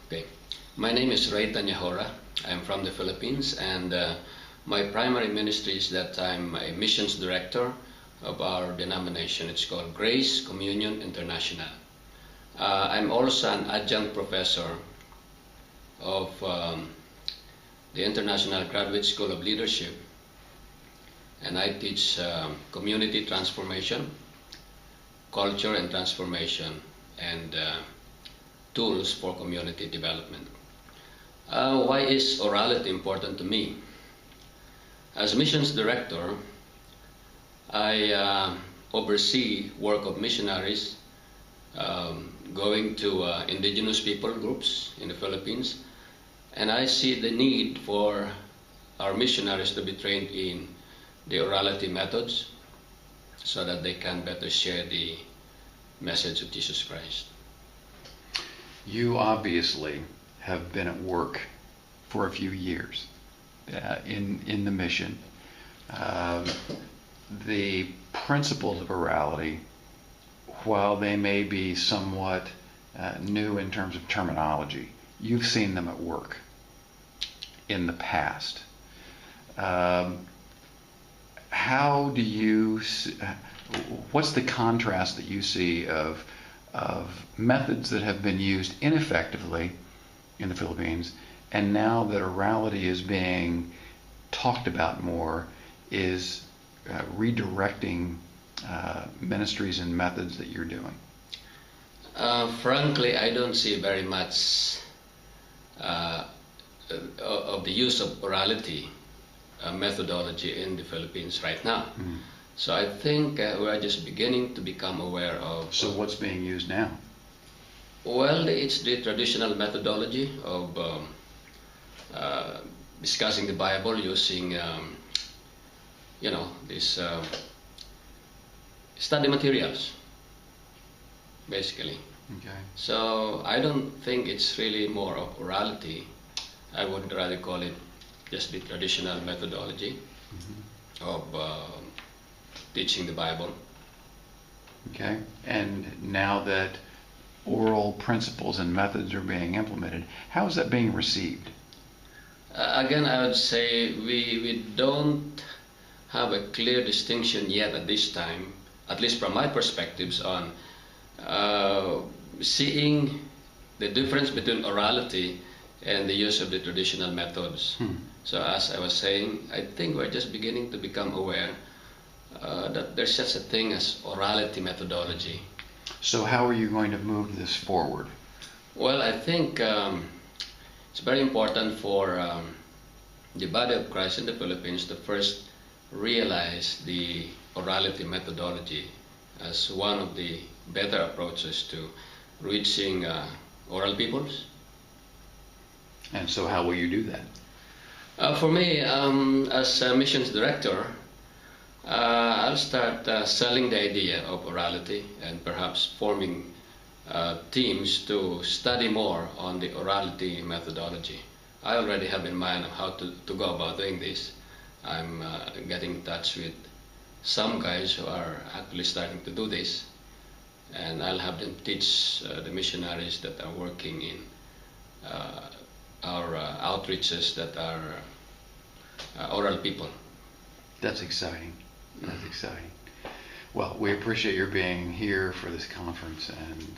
Okay. My name is Reynaldo Taniajura. I'm from the Philippines, and my primary ministry is that I'm a missions director of our denomination. It's called Grace Communion International. I'm also an adjunct professor of the International Graduate School of Leadership, and I teach community transformation, culture and transformation, and tools for community development. Why is orality important to me? As missions director, I oversee work of missionaries going to indigenous people groups in the Philippines, and I see the need for our missionaries to be trained in the orality methods so that they can better share the message of Jesus Christ. You obviously have been at work for a few years in the mission. The principles of orality, while they may be somewhat new in terms of terminology, you've seen them at work in the past. How do you, what's the contrast that you see of methods that have been used ineffectively in the Philippines, and now that orality is being talked about more, is redirecting ministries and methods that you're doing? Frankly, I don't see very much of the use of orality methodology in the Philippines right now. Mm. So I think we're just beginning to become aware of... So what's being used now? Well, it's the traditional methodology of discussing the Bible using, these study materials, basically. Okay. So I don't think it's really more of orality. I would rather call it just the traditional methodology of teaching the Bible. Okay. And now that oral principles and methods are being implemented, how is that being received? Again, I would say we don't have a clear distinction yet at this time, at least from my perspectives, on seeing the difference between orality and the use of the traditional methods. So as I was saying, I think we're just beginning to become aware that there's such a thing as orality methodology. So how are you going to move this forward? Well, I think it's very important for the body of Christ in the Philippines to first realize the orality methodology as one of the better approaches to reaching oral peoples. And so how will you do that? For me, as a missions director, I'll start selling the idea of orality and perhaps forming teams to study more on the orality methodology. I already have in mind how to go about doing this. I'm getting in touch with some guys who are actually starting to do this, and I'll have them teach the missionaries that are working in our outreaches that are oral people. That's exciting. That's exciting. Well, we appreciate your being here for this conference, and